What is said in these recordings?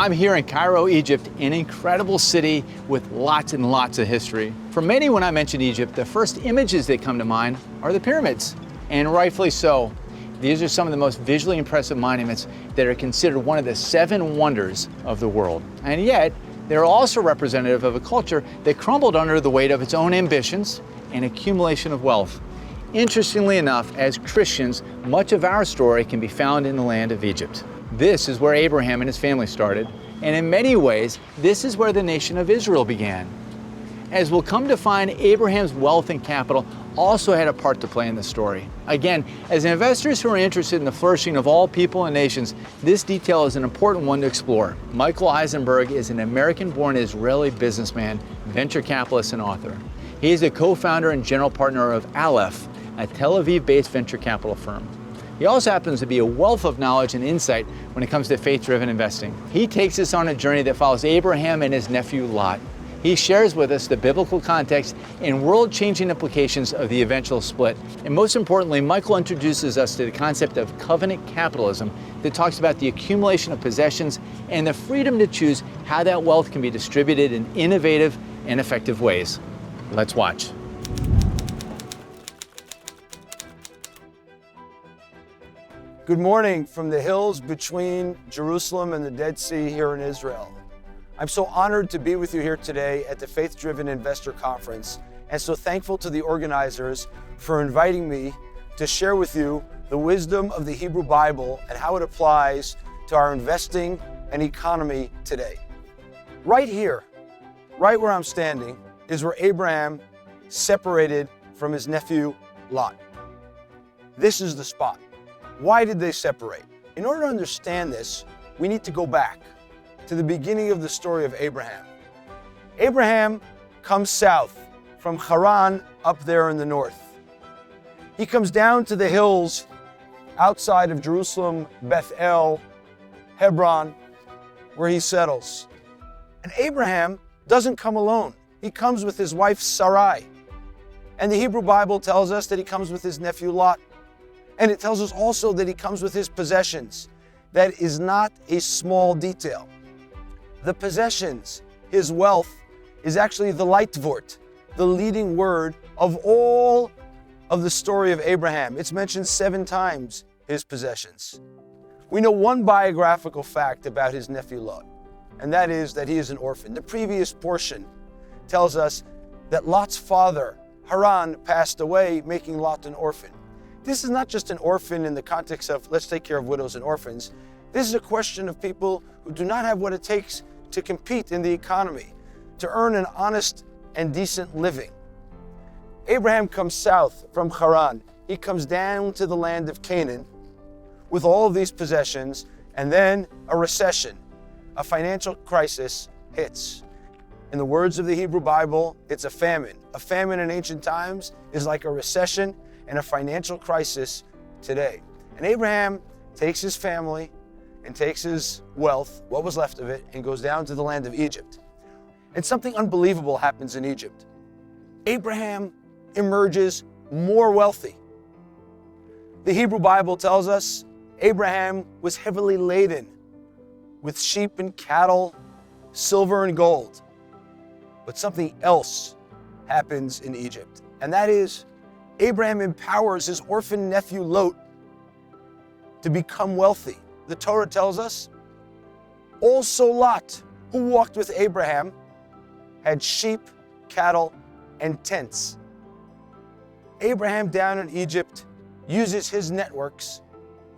I'm here in Cairo, Egypt, an incredible city with lots and lots of history. For many, when I mention Egypt, the first images that come to mind are the pyramids, and rightfully so. These are some of the most visually impressive monuments that are considered one of the 7 wonders of the world. And yet, they're also representative of a culture that crumbled under the weight of its own ambitions and accumulation of wealth. Interestingly enough, as Christians, much of our story can be found in the land of Egypt. This is where Abraham and his family started, and in many ways, this is where the nation of Israel began. As we'll come to find, Abraham's wealth and capital also had a part to play in the story. Again, as investors who are interested in the flourishing of all people and nations, this detail is an important one to explore. Michael Eisenberg is an American-born Israeli businessman, venture capitalist, and author. He is the co-founder and general partner of Aleph, a Tel Aviv-based venture capital firm. He also happens to be a wealth of knowledge and insight when it comes to faith-driven investing. He takes us on a journey that follows Abraham and his nephew Lot. He shares with us the biblical context and world-changing implications of the eventual split. And most importantly, Michael introduces us to the concept of covenant capitalism that talks about the accumulation of possessions and the freedom to choose how that wealth can be distributed in innovative and effective ways. Let's watch. Good morning from the hills between Jerusalem and the Dead Sea here in Israel. I'm so honored to be with you here today at the Faith Driven Investor Conference, and so thankful to the organizers for inviting me to share with you the wisdom of the Hebrew Bible and how it applies to our investing and economy today. Right here, right where I'm standing, is where Abraham separated from his nephew Lot. This is the spot. Why did they separate? In order to understand this, we need to go back to the beginning of the story of Abraham. Abraham comes south from Haran up there in the north. He comes down to the hills outside of Jerusalem, Bethel, Hebron, where he settles. And Abraham doesn't come alone. He comes with his wife Sarai. And the Hebrew Bible tells us that he comes with his nephew Lot. And it tells us also that he comes with his possessions. That is not a small detail. The possessions, his wealth, is actually the Leitvort, the leading word of all of the story of Abraham. It's mentioned 7 times, his possessions. We know one biographical fact about his nephew Lot, and that is that he is an orphan. The previous portion tells us that Lot's father, Haran, passed away, making Lot an orphan. This is not just an orphan in the context of let's take care of widows and orphans. This is a question of people who do not have what it takes to compete in the economy, to earn an honest and decent living. Abraham comes south from Haran. He comes down to the land of Canaan with all of these possessions, and then a recession, a financial crisis hits. In the words of the Hebrew Bible, it's a famine. A famine in ancient times is like a recession and a financial crisis today. And Abraham takes his family and takes his wealth, what was left of it, and goes down to the land of Egypt. And something unbelievable happens in Egypt. Abraham emerges more wealthy. The Hebrew Bible tells us Abraham was heavily laden with sheep and cattle, silver and gold. But something else happens in Egypt, and that is Abraham empowers his orphan nephew Lot to become wealthy. The Torah tells us also Lot, who walked with Abraham, had sheep, cattle, and tents. Abraham down in Egypt uses his networks,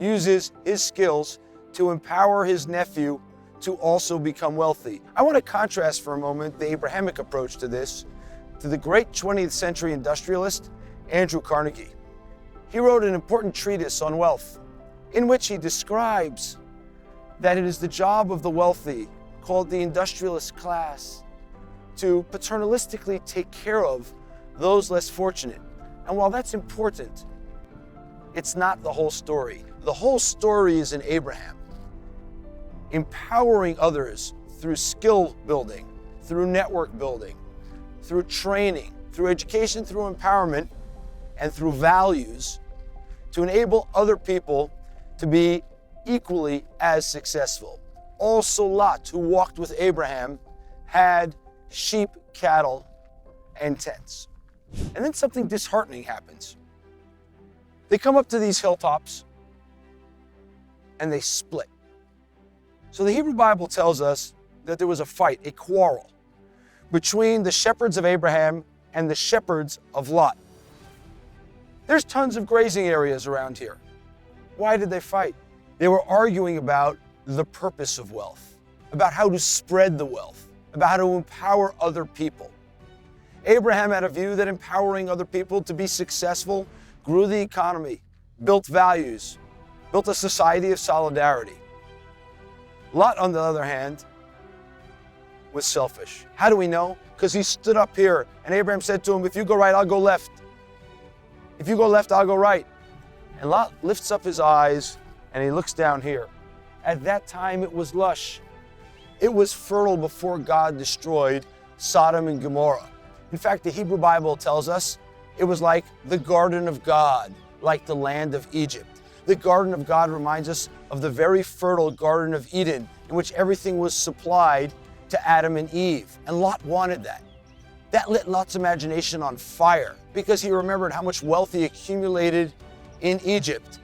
uses his skills to empower his nephew to also become wealthy. I want to contrast for a moment the Abrahamic approach to this to the great 20th century industrialist, Andrew Carnegie. He wrote an important treatise on wealth in which he describes that it is the job of the wealthy, called the industrialist class, to paternalistically take care of those less fortunate. And while that's important, it's not the whole story. The whole story is in Abraham, empowering others through skill building, through network building, through training, through education, through empowerment, and through values to enable other people to be equally as successful. also Lot, who walked with Abraham, had sheep, cattle, and tents. And then something disheartening happens. They come up to these hilltops and they split. So the Hebrew Bible tells us that there was a fight, a quarrel, between the shepherds of Abraham and the shepherds of Lot. There's tons of grazing areas around here. Why did they fight? They were arguing about the purpose of wealth, about how to spread the wealth, about how to empower other people. Abraham had a view that empowering other people to be successful grew the economy, built values, built a society of solidarity. Lot, on the other hand, was selfish. How do we know? Because he stood up here and Abraham said to him, if you go right, I'll go left. If you go left, I'll go right. And Lot lifts up his eyes and he looks down here. At that time, it was lush. It was fertile before God destroyed Sodom and Gomorrah. In fact, the Hebrew Bible tells us it was like the garden of God, like the land of Egypt. The garden of God reminds us of the very fertile Garden of Eden, in which everything was supplied to Adam and Eve. And Lot wanted that. That lit Lot's imagination on fire because he remembered how much wealth he accumulated in Egypt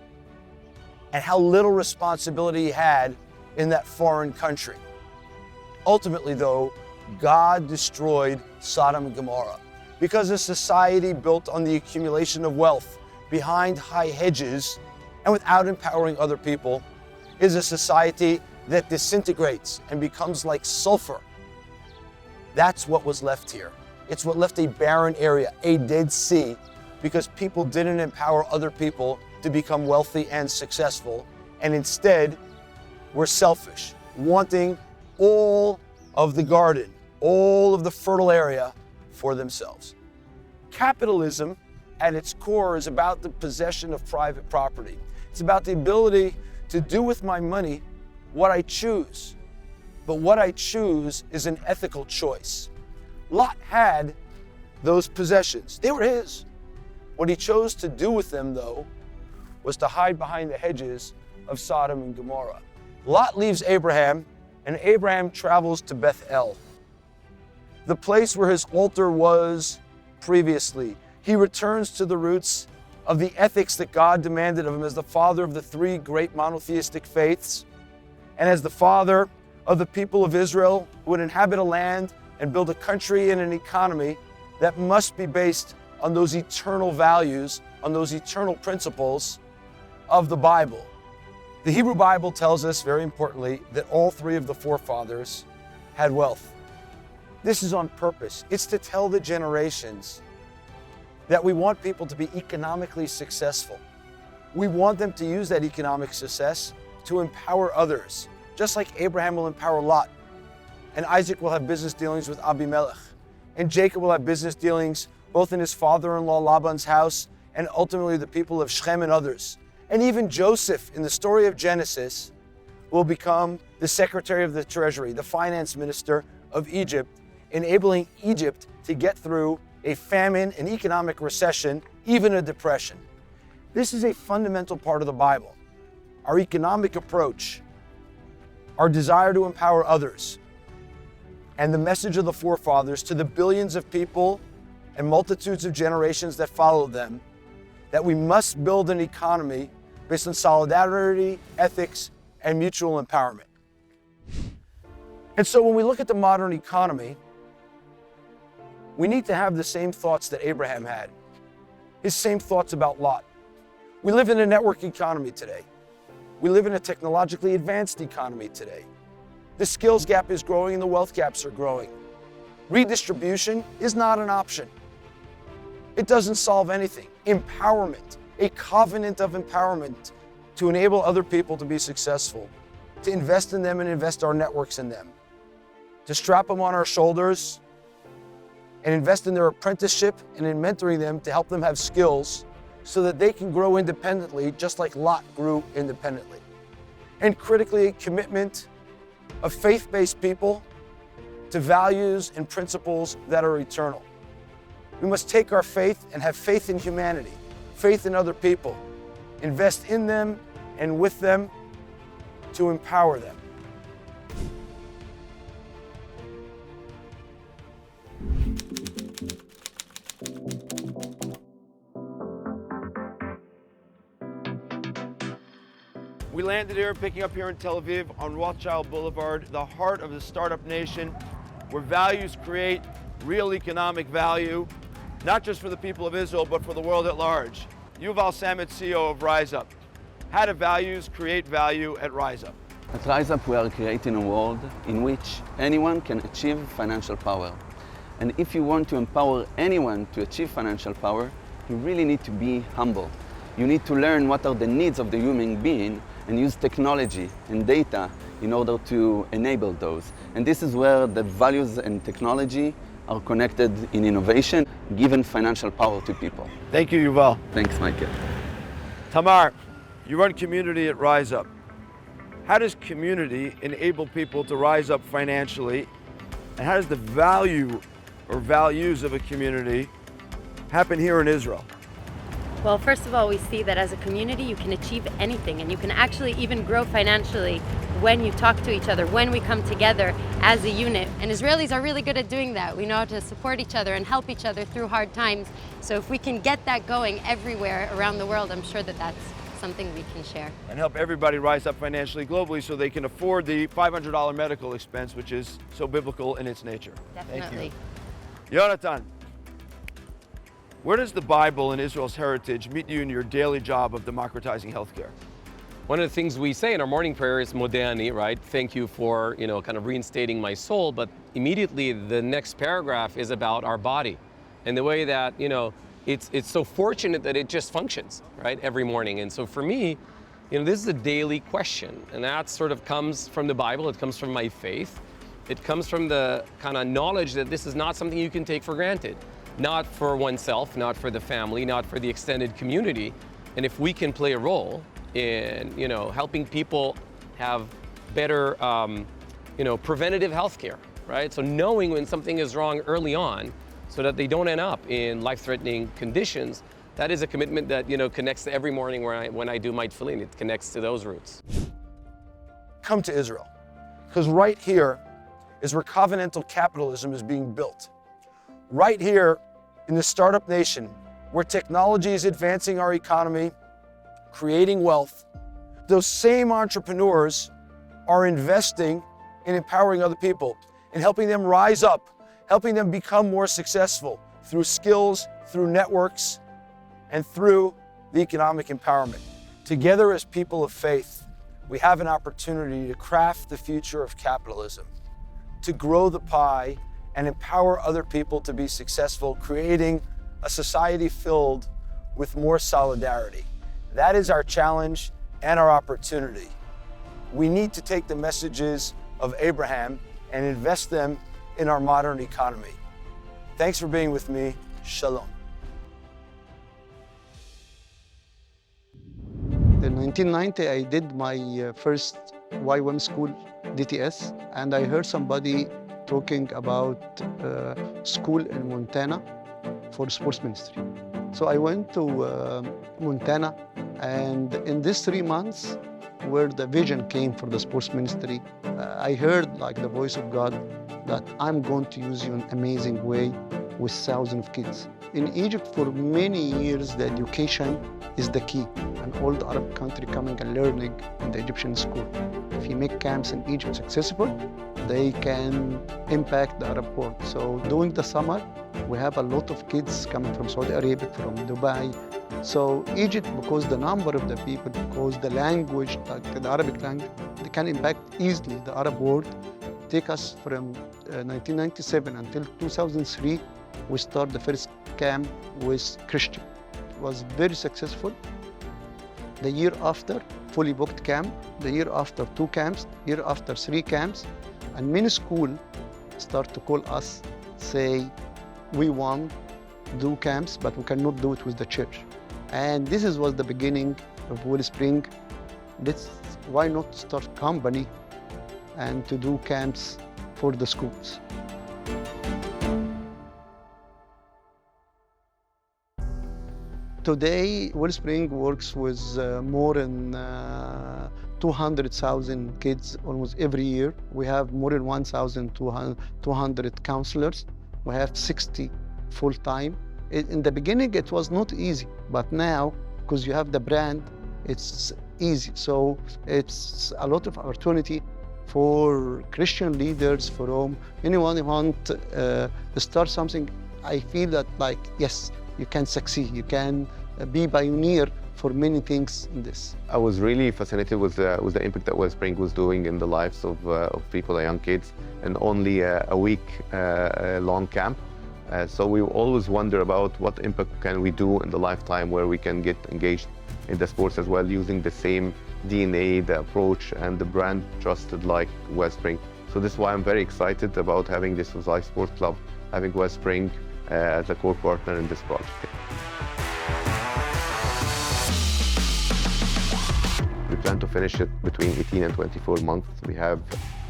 and how little responsibility he had in that foreign country. Ultimately, though, God destroyed Sodom and Gomorrah because a society built on the accumulation of wealth behind high hedges and without empowering other people is a society that disintegrates and becomes like sulfur. That's what was left here. It's what left a barren area, a Dead Sea, because people didn't empower other people to become wealthy and successful, and instead were selfish, wanting all of the garden, all of the fertile area for themselves. Capitalism, at its core, is about the possession of private property. It's about the ability to do with my money what I choose. But what I choose is an ethical choice. Lot had those possessions. They were his. What he chose to do with them, though, was to hide behind the hedges of Sodom and Gomorrah. Lot leaves Abraham, and Abraham travels to Bethel, the place where his altar was previously. He returns to the roots of the ethics that God demanded of him as the father of the three great monotheistic faiths, and as the father of the people of Israel who would inhabit a land and build a country and an economy that must be based on those eternal values, on those eternal principles of the Bible. The Hebrew Bible tells us, very importantly, that all three of the forefathers had wealth. This is on purpose. It's to tell the generations that we want people to be economically successful. We want them to use that economic success to empower others, just like Abraham will empower Lot, and Isaac will have business dealings with Abimelech, and Jacob will have business dealings both in his father-in-law Laban's house and ultimately the people of Shechem and others. And even Joseph, in the story of Genesis, will become the secretary of the treasury, the finance minister of Egypt, enabling Egypt to get through a famine, an economic recession, even a depression. This is a fundamental part of the Bible. Our economic approach, our desire to empower others, and the message of the forefathers to the billions of people and multitudes of generations that followed them, that we must build an economy based on solidarity, ethics, and mutual empowerment. And so when we look at the modern economy, we need to have the same thoughts that Abraham had, his same thoughts about Lot. We live in a network economy today. We live in a technologically advanced economy today. The skills gap is growing and the wealth gaps are growing. Redistribution is not an option. It doesn't solve anything. Empowerment, a covenant of empowerment to enable other people to be successful, to invest in them and invest our networks in them, to strap them on our shoulders and invest in their apprenticeship and in mentoring them to help them have skills so that they can grow independently, just like Lot grew independently. And critically, a commitment of faith-based people to values and principles that are eternal. We must take our faith and have faith in humanity, faith in other people, invest in them and with them to empower them. We landed here, picking up here in Tel Aviv on Rothschild Boulevard, the heart of the startup nation, where values create real economic value, not just for the people of Israel, but for the world at large. Yuval Samet, CEO of Rise Up. How do values create value at Rise Up? At Rise Up, we are creating a world in which anyone can achieve financial power. And if you want to empower anyone to achieve financial power, you really need to be humble. You need to learn what are the needs of the human being and use technology and data in order to enable those. And this is where the values and technology are connected in innovation, giving financial power to people. Thank you, Yuval. Thanks, Michael. Tamar, you run community at Rise Up. How does community enable people to rise up financially? And how does the value or values of a community happen here in Israel? Well, first of all, we see that as a community, you can achieve anything, and you can actually even grow financially when you talk to each other, when we come together as a unit. And Israelis are really good at doing that. We know how to support each other and help each other through hard times. So if we can get that going everywhere around the world, I'm sure that that's something we can share. And help everybody rise up financially globally so they can afford the $500 medical expense, which is so biblical in its nature. Definitely. Thank you. Yonatan, where does the Bible and Israel's heritage meet you in your daily job of democratizing healthcare? One of the things we say in our morning prayer is Modani, right? Thank you for, kind of reinstating my soul. But immediately the next paragraph is about our body and the way that, it's so fortunate that it just functions, right? Every morning. And so for me, this is a daily question, and that sort of comes from the Bible. It comes from my faith. It comes from the kind of knowledge that this is not something you can take for granted. Not for oneself, not for the family, not for the extended community. And if we can play a role in, helping people have better, preventative health care, right? So knowing when something is wrong early on so that they don't end up in life-threatening conditions, that is a commitment that, connects to every morning when I do my tefillin. It connects to those roots. Come to Israel, because right here is where covenantal capitalism is being built. Right here in the startup nation, where technology is advancing our economy, creating wealth, those same entrepreneurs are investing in empowering other people and helping them rise up, helping them become more successful through skills, through networks, and through the economic empowerment. Together as people of faith, we have an opportunity to craft the future of capitalism, to grow the pie and empower other people to be successful, creating a society filled with more solidarity. That is our challenge and our opportunity. We need to take the messages of Abraham and invest them in our modern economy. Thanks for being with me. Shalom. In 1990, I did my first YWAM school, DTS, and I heard somebody talking about school in Montana for sports ministry. So I went to Montana, and in these 3 months, where the vision came for the sports ministry, I heard like the voice of God that I'm going to use you in an amazing way with thousands of kids. In Egypt, for many years, the education is the key, and all the Arab country coming and learning in the Egyptian school. If you make camps in Egypt successful, they can impact the Arab world. So during the summer, we have a lot of kids coming from Saudi Arabia, from Dubai. So Egypt, because the number of the people, because the language, like the Arabic language, they can impact easily the Arab world. Take us from 1997 until 2003, we started the first camp with Christian. It was very successful. The year after, fully booked camp. The year after, 2 camps. Year after, 3 camps. And many schools start to call us, say, we want to do camps, but we cannot do it with the church. And this was the beginning of Wellspring. Why not start a company and to do camps for the schools? Today, Wellspring works with more than 200,000 kids almost every year. We have more than 1,200 counselors. We have 60 full-time. In the beginning, it was not easy, but now, because you have the brand, it's easy. So it's a lot of opportunity for Christian leaders, for anyone who want to start something. I feel that like, yes, you can succeed. You can be pioneer for many things in this. I was really fascinated with the impact that Wellspring was doing in the lives of people, young kids, and only a week long camp. So we always wonder about what impact can we do in the lifetime where we can get engaged in the sports as well, using the same DNA, the approach, and the brand trusted like Wellspring. So this is why I'm very excited about having this Life Sports Club, having Wellspring as a core partner in this project. We plan to finish it between 18 and 24 months. We have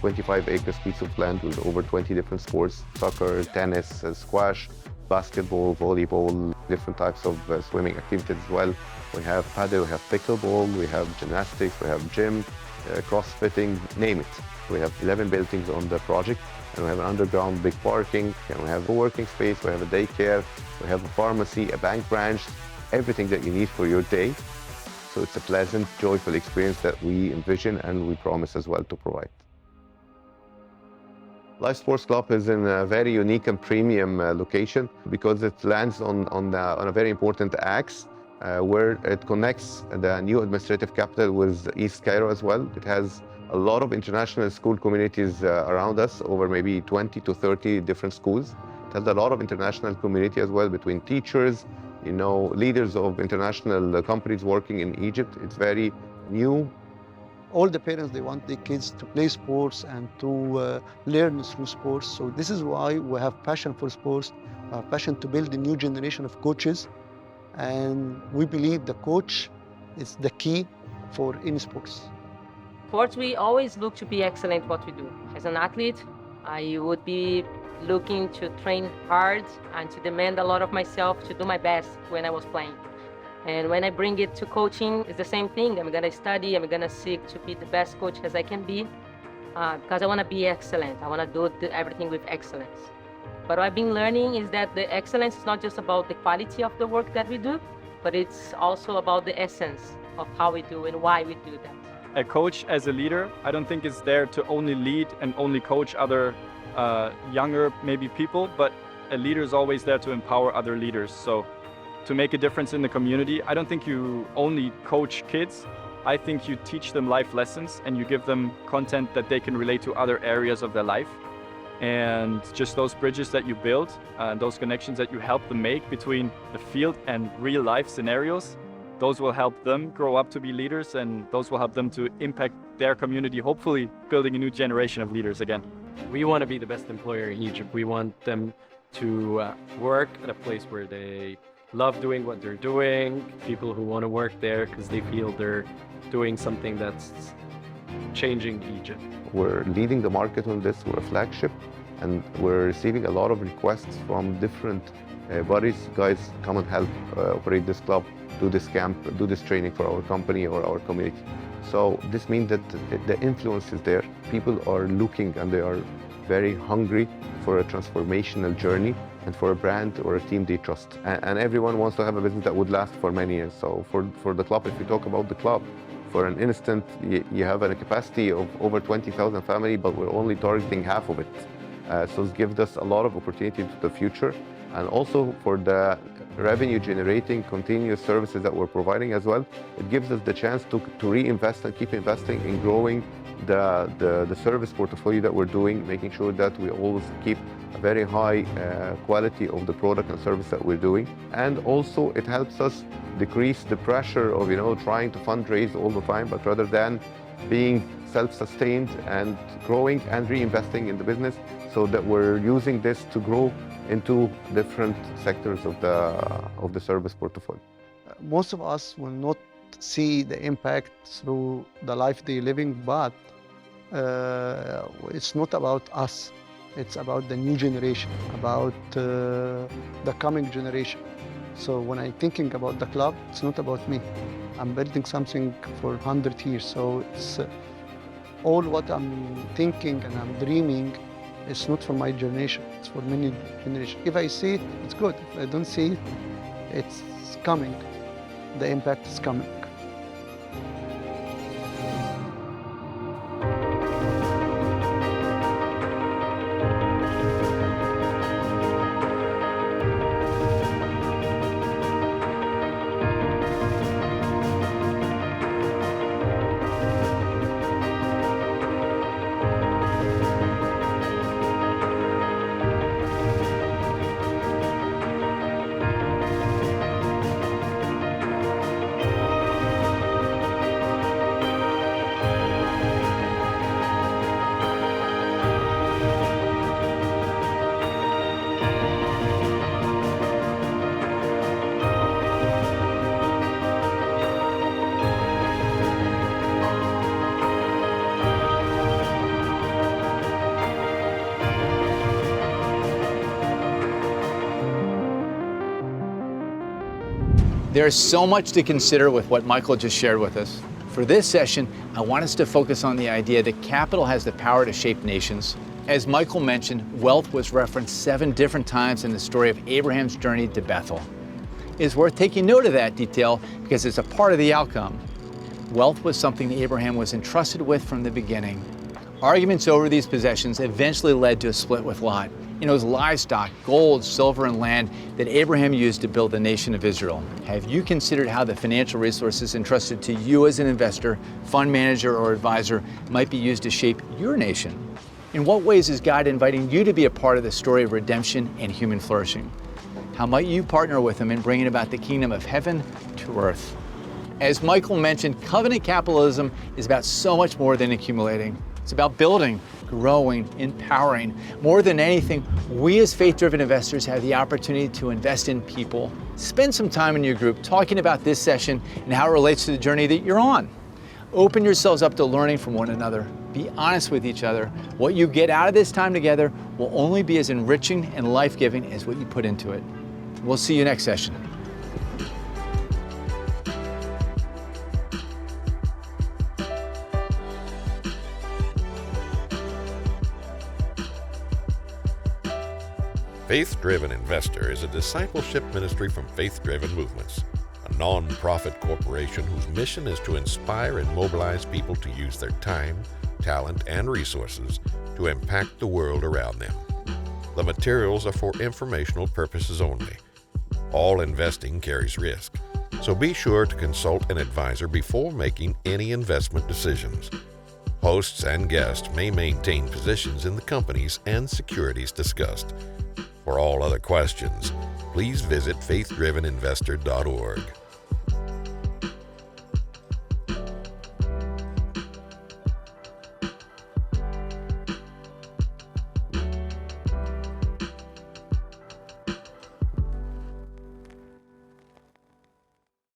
25 acres piece of land with over 20 different sports: soccer, tennis, squash, basketball, volleyball, different types of swimming activities as well. We have paddle, we have pickleball, we have gymnastics, we have gym, crossfitting, name it. We have 11 buildings on the project, and we have an underground big parking, and we have a working space, we have a daycare, we have a pharmacy, a bank branch, everything that you need for your day. So it's a pleasant, joyful experience that we envision and we promise as well to provide. Life Sports Club is in a very unique and premium location because it lands on a very important axe where it connects the new administrative capital with East Cairo as well. It has a lot of international school communities around us, over maybe 20 to 30 different schools. It has a lot of international community as well between teachers, leaders of international companies working in Egypt. It's very new. All the parents, they want their kids to play sports and to learn through sports. So this is why we have passion for sports, passion to build a new generation of coaches. And we believe the coach is the key for any sports. Sports, we always look to be excellent what we do. As an athlete, I would be looking to train hard and to demand a lot of myself to do my best when I was playing. And when I bring it to coaching, it's the same thing. I'm gonna study, I'm gonna seek to be the best coach as I can be, because I wanna be excellent. I wanna do everything with excellence. But what I've been learning is that the excellence is not just about the quality of the work that we do, but it's also about the essence of how we do and why we do that. A coach as a leader, I don't think is there to only lead and only coach other younger maybe people, but a leader is always there to empower other leaders. So to make a difference in the community, I don't think you only coach kids. I think you teach them life lessons and you give them content that they can relate to other areas of their life. And just those bridges that you build, those connections that you help them make between the field and real life scenarios, those will help them grow up to be leaders, and those will help them to impact their community, hopefully building a new generation of leaders again. We want to be the best employer in Egypt. We want them to work at a place where they love doing what they're doing, people who want to work there because they feel they're doing something that's changing Egypt. We're leading the market on this. We're a flagship, and we're receiving a lot of requests from different bodies. Guys, come and help operate this club, do this camp, do this training for our company or our community. So this means that the influence is there. People are looking and they are very hungry for a transformational journey and for a brand or a team they trust. And everyone wants to have a business that would last for many years. So for the club, if you talk about the club, for an instant, you have a capacity of over 20,000 families, but we're only targeting half of it. So it gives us a lot of opportunity to the future. And also for the revenue generating continuous services that we're providing as well, it gives us the chance to reinvest and keep investing in growing the service portfolio that we're doing, making sure that we always keep a very high quality of the product and service that we're doing. And also it helps us decrease the pressure of trying to fundraise all the time, but rather than being self-sustained and growing and reinvesting in the business, so that we're using this to grow into different sectors of the service portfolio. Most of us will not see the impact through the life they're living, but it's not about us. It's about the new generation, about the coming generation. So when I'm thinking about the club, it's not about me. I'm building something for 100 years. So it's all what I'm thinking and I'm dreaming. It's not for my generation, it's for many generations. If I see it, it's good. If I don't see it, it's coming. The impact is coming. There's so much to consider with what Michael just shared with us. For this session, I want us to focus on the idea that capital has the power to shape nations. As Michael mentioned, wealth was referenced 7 different times in the story of Abraham's journey to Bethel. It's worth taking note of that detail because it's a part of the outcome. Wealth was something Abraham was entrusted with from the beginning. Arguments over these possessions eventually led to a split with Lot. And it was livestock, gold, silver, and land that Abraham used to build the nation of Israel. Have you considered how the financial resources entrusted to you as an investor, fund manager, or advisor might be used to shape your nation? In what ways is God inviting you to be a part of the story of redemption and human flourishing? How might you partner with Him in bringing about the kingdom of heaven to earth? As Michael mentioned, covenant capitalism is about so much more than accumulating. It's about building, growing, empowering. More than anything, we as faith-driven investors have the opportunity to invest in people. Spend some time in your group talking about this session and how it relates to the journey that you're on. Open yourselves up to learning from one another. Be honest with each other. What you get out of this time together will only be as enriching and life-giving as what you put into it. We'll see you next session. Faith-Driven Investor is a discipleship ministry from Faith-Driven Movements, a non-profit corporation whose mission is to inspire and mobilize people to use their time, talent, and resources to impact the world around them. The materials are for informational purposes only. All investing carries risk, so be sure to consult an advisor before making any investment decisions. Hosts and guests may maintain positions in the companies and securities discussed. For all other questions, please visit faithdriveninvestor.org.